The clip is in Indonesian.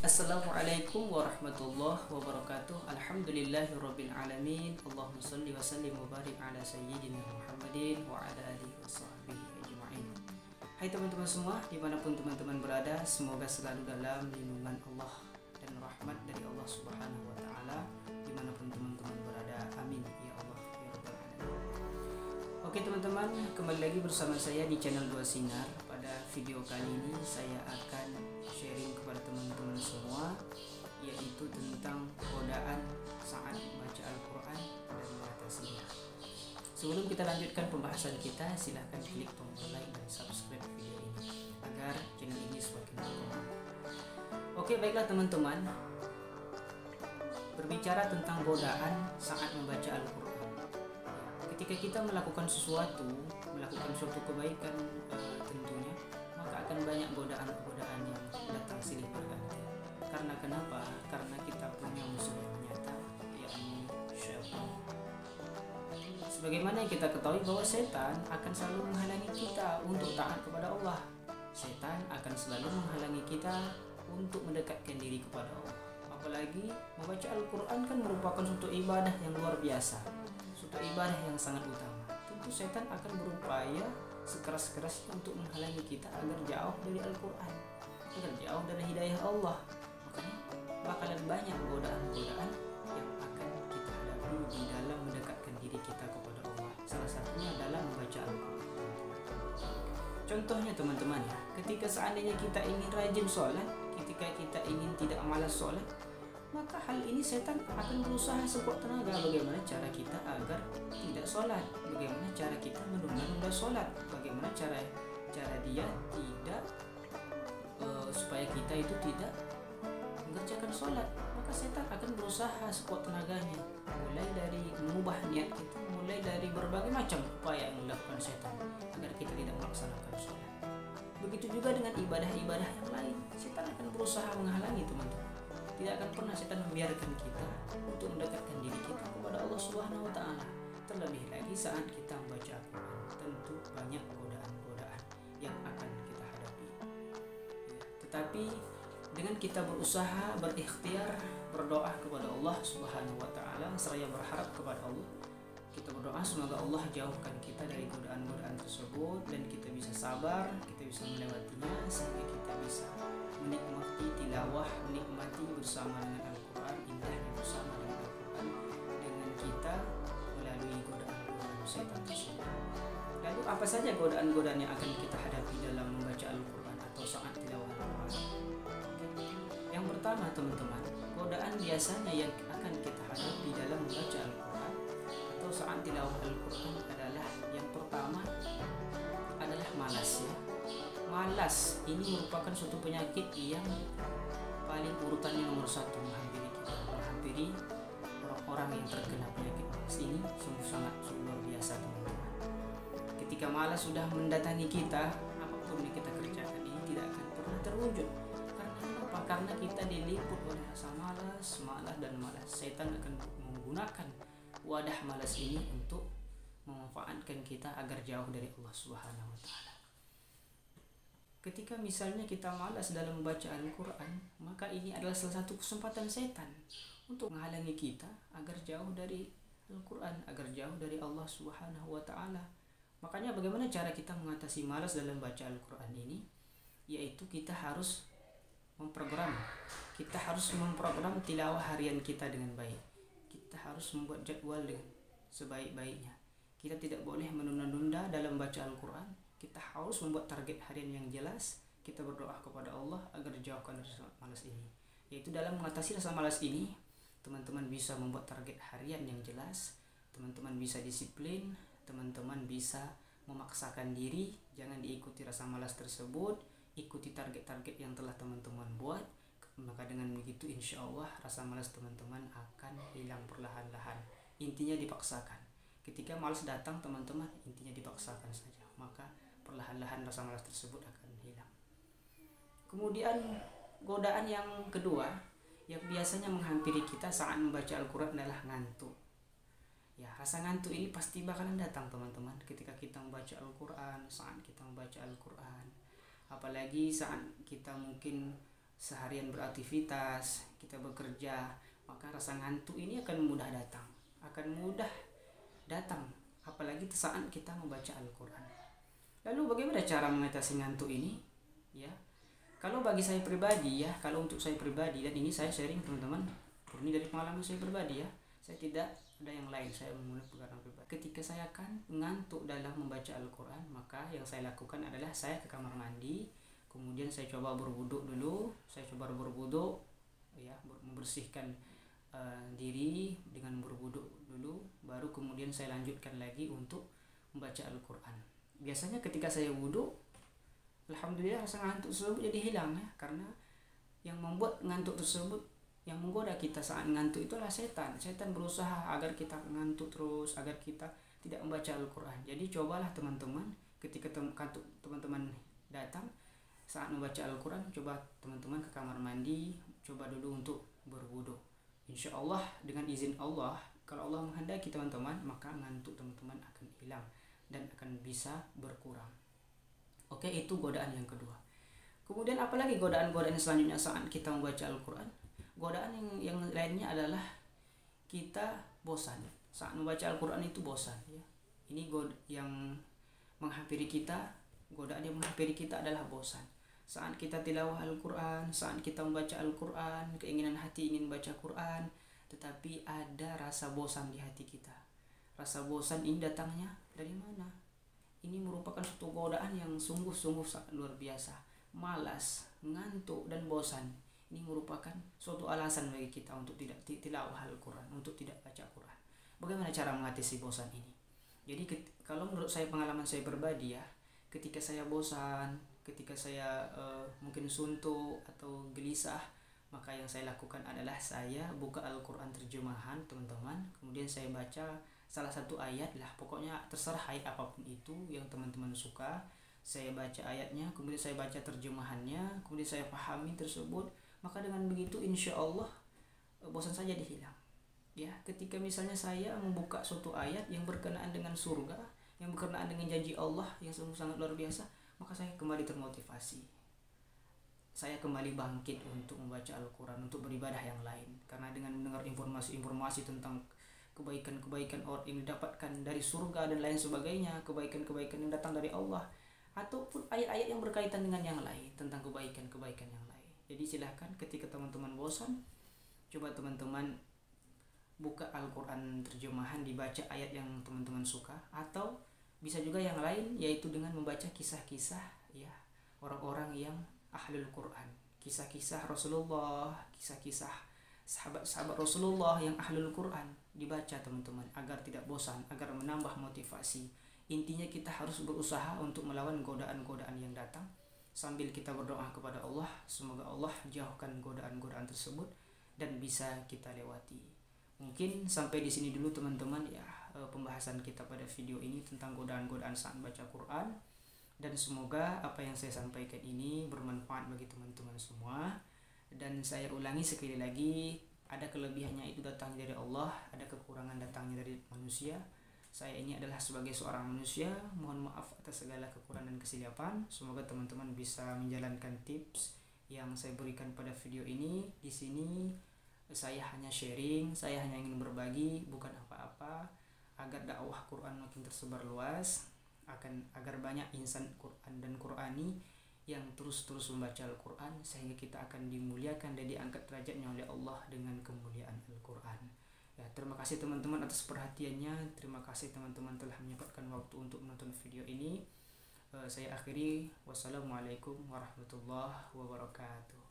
Assalamualaikum warahmatullahi wabarakatuh. Alhamdulillahirabbil alamin. Allahumma shalli wa sallim wa barik ala sayyidina Muhammadin wa ala alihi washabbihi ajma'in. Hai teman-teman semua, dimanapun teman-teman berada, semoga selalu dalam lindungan Allah dan rahmat dari Allah Subhanahu wa taala dimanapun teman-teman berada. Amin ya Allah ya rabbal alamin. Oke teman-teman, kembali lagi bersama saya di channel Dua Sinar. Pada video kali ini saya akan sharing kepada teman-teman semua, yaitu tentang godaan saat membaca Al-Quran dan mengatasinya. Sebelum kita lanjutkan pembahasan kita, silahkan klik tombol like dan subscribe video ini agar channel ini semakin berkembang. Oke, baiklah teman-teman, berbicara tentang godaan saat membaca Al-Quran. Ketika kita melakukan suatu kebaikan, tentunya maka akan banyak godaan-godaan yang datang silih berganti. Karena kenapa? Karena kita punya musuh yang nyata, yakni syaitan. Sebagaimana yang kita ketahui bahwa setan akan selalu menghalangi kita untuk taat kepada Allah. Setan akan selalu menghalangi kita untuk mendekatkan diri kepada Allah. Apalagi membaca Al-Quran kan merupakan suatu ibadah yang luar biasa, suatu ibadah yang sangat utama. Tentu setan akan berupaya sekeras-kerasnya untuk menghalangi kita agar jauh dari Al-Quran, agar jauh dari hidayah Allah. Makanya bakalan banyak godaan-godaan yang akan kita hadapi di dalam mendekatkan diri kita kepada Allah. Salah satunya adalah membaca Al-Quran. Contohnya teman-teman ya, ketika seandainya kita ingin rajin sholat, ketika kita ingin tidak malas sholat, maka hal ini setan akan berusaha sekuat tenaga bagaimana cara kita agar tidak sholat, bagaimana cara kita menunda-nunda sholat, bagaimana cara dia tidak supaya kita itu tidak mengerjakan sholat. Maka setan akan berusaha sekuat tenaganya, mulai dari mengubah niat kita, mulai dari berbagai macam upaya yang dilakukan setan agar kita tidak melaksanakan sholat. Begitu juga dengan ibadah-ibadah yang lain, setan akan berusaha menghalangi teman-teman. Tidak akan pernah setan membiarkan kita untuk mendekatkan diri kita kepada Allah Subhanahu wa taala. Terlebih lagi saat kita membaca Al-Quran, tentu banyak godaan-godaan yang akan kita hadapi. Tetapi dengan kita berusaha, berikhtiar, berdoa kepada Allah Subhanahu wa taala, seraya berharap kepada Allah, kita berdoa semoga Allah jauhkan kita dari godaan-godaan tersebut dan kita bisa sabar, kita bisa melewatinya sehingga kita bisa menikmati tilawah, menikmati bersama dengan Al-Quran, indahnya bersama dengan Al-Quran dengan kita melalui godaan-godaan setan tersebut. Lalu apa saja godaan-godaan yang akan kita hadapi dalam membaca Al-Quran atau saat tilawah Al-Quran? Yang pertama teman-teman, godaan biasanya yang akan kita hadapi dalam membaca Al-Quran atau saat tilawah Al-Quran adalah yang pertama adalah malas ya. Malas ini merupakan suatu penyakit yang paling urutannya nomor satu menghampiri kita, menghampiri orang-orang yang terkena penyakit malas ini sungguh sangat luar biasa teman-teman. Ketika malas sudah mendatangi kita, apapun yang kita kerjakan ini tidak akan pernah terwujud. Karena apa? Karena kita diliput oleh rasa malas dan malas. Setan akan menggunakan wadah malas ini untuk memanfaatkan kita agar jauh dari Allah Subhanahu wa taala. Ketika misalnya kita malas dalam membaca Al-Quran, maka ini adalah salah satu kesempatan setan untuk menghalangi kita agar jauh dari Al-Quran, agar jauh dari Allah Subhanahu wa taala. Makanya bagaimana cara kita mengatasi malas dalam baca Al-Quran ini? Yaitu kita harus memprogram tilawah harian kita dengan baik. Kita harus membuat jadwal dengan sebaik-baiknya. Kita tidak boleh menunda-nunda dalam baca Al-Quran. Kita harus membuat target harian yang jelas. Kita berdoa kepada Allah agar dijauhkan dari rasa malas ini. Yaitu dalam mengatasi rasa malas ini, teman-teman bisa membuat target harian yang jelas. Teman-teman bisa disiplin. Teman-teman bisa memaksakan diri. Jangan diikuti rasa malas tersebut. Ikuti target-target yang telah teman-teman buat. Maka dengan begitu insya Allah rasa malas teman-teman akan hilang perlahan-lahan. Intinya dipaksakan. Ketika malas datang teman-teman, intinya dipaksakan saja. Maka perlahan-lahan rasa malas tersebut akan hilang. Kemudian godaan yang kedua yang biasanya menghampiri kita saat membaca Al-Quran adalah ngantuk. Ya, rasa ngantuk ini pasti bakalan datang teman-teman ketika kita membaca Al-Quran, saat kita membaca Al-Quran. Apalagi saat kita mungkin seharian beraktivitas, kita bekerja, maka rasa ngantuk ini akan mudah datang, apalagi saat kita membaca Al-Quran. Lalu bagaimana cara mengatasi ngantuk ini? Ya, kalau bagi saya pribadi, kalau untuk saya pribadi, dan ini saya sharing teman-teman, ini dari pengalaman saya pribadi, saya tidak ada yang lain, saya memulai pengalaman pribadi. Ketika saya akan ngantuk dalam membaca Al-Quran, maka yang saya lakukan adalah saya ke kamar mandi, kemudian saya coba berwuduk dulu, membersihkan diri dengan berwuduk dulu, baru kemudian saya lanjutkan lagi untuk membaca Al-Quran. Biasanya ketika saya wuduk, alhamdulillah rasa ngantuk tersebut jadi hilang, karena yang membuat ngantuk tersebut, yang menggoda kita saat ngantuk itu adalah setan. Setan berusaha agar kita ngantuk terus, agar kita tidak membaca Al-Quran. Jadi cobalah teman-teman, ketika teman-teman datang saat membaca Al-Quran, coba teman-teman ke kamar mandi, coba dulu untuk berwudu. Insya Allah dengan izin Allah, kalau Allah menghendaki teman-teman, maka ngantuk teman-teman akan hilang dan akan bisa berkurang. Oke, itu godaan yang kedua. Kemudian apalagi godaan-godaan selanjutnya saat kita membaca Al-Quran? Godaan yang lainnya adalah kita bosan. Saat membaca Al-Quran itu bosan, Ini yang menghampiri kita, godaan yang menghampiri kita adalah bosan. Saat kita tilawah Al-Quran, saat kita membaca Al-Quran, keinginan hati ingin baca Quran, tetapi ada rasa bosan di hati kita. Rasa bosan ini datangnya dari mana? Ini merupakan suatu godaan yang sungguh-sungguh sangat luar biasa. Malas, ngantuk, dan bosan. Ini merupakan suatu alasan bagi kita untuk tidak tilawah Al-Quran, untuk tidak baca Quran. Bagaimana cara mengatasi bosan ini? Jadi kalau menurut saya, pengalaman saya pribadi, ketika saya bosan, ketika saya mungkin suntuk atau gelisah, maka yang saya lakukan adalah saya buka Al-Quran terjemahan, teman-teman. Kemudian saya baca salah satu ayat lah, pokoknya terserah ayat apapun itu yang teman-teman suka. Saya baca ayatnya, kemudian saya baca terjemahannya, kemudian saya pahami tersebut. Maka dengan begitu insya Allah bosan saja dihilang. Ketika misalnya saya membuka suatu ayat yang berkenaan dengan surga, yang berkenaan dengan janji Allah yang sungguh sangat luar biasa, maka saya kembali termotivasi. Saya kembali bangkit untuk membaca Al-Quran, untuk beribadah yang lain. Karena dengan mendengar informasi-informasi tentang kebaikan-kebaikan orang yang didapatkan dari surga dan lain sebagainya, kebaikan-kebaikan yang datang dari Allah, ataupun ayat-ayat yang berkaitan dengan yang lain, tentang kebaikan-kebaikan yang lain. Jadi silahkan ketika teman-teman bosan, coba teman-teman buka Al-Quran terjemahan, dibaca ayat yang teman-teman suka, atau bisa juga yang lain, yaitu dengan membaca kisah-kisah orang-orang yang ahlul Quran, kisah-kisah Rasulullah, kisah-kisah sahabat-sahabat Rasulullah yang ahlul Quran, dibaca teman-teman agar tidak bosan, agar menambah motivasi. Intinya kita harus berusaha untuk melawan godaan-godaan yang datang, sambil kita berdoa kepada Allah, semoga Allah jauhkan godaan-godaan tersebut dan bisa kita lewati. Mungkin sampai di sini dulu teman-teman, pembahasan kita pada video ini tentang godaan-godaan saat baca Quran. Dan semoga apa yang saya sampaikan ini bermanfaat bagi teman-teman semua. Dan saya ulangi sekali lagi, ada kelebihannya itu datangnya dari Allah, ada kekurangan datangnya dari manusia. Saya ini adalah sebagai seorang manusia, mohon maaf atas segala kekurangan dan kesilapan. Semoga teman-teman bisa menjalankan tips yang saya berikan pada video ini. Di sini saya hanya sharing, saya hanya ingin berbagi, bukan apa-apa, agar dakwah Quran makin tersebar luas, agar banyak insan Quran dan Qurani yang terus-terus membaca Al-Quran, sehingga kita akan dimuliakan dan diangkat derajatnya oleh Allah dengan kemuliaan Al-Quran. Terima kasih teman-teman atas perhatiannya. Terima kasih teman-teman telah menyempatkan waktu untuk menonton video ini. Saya akhiri, wassalamualaikum warahmatullahi wabarakatuh.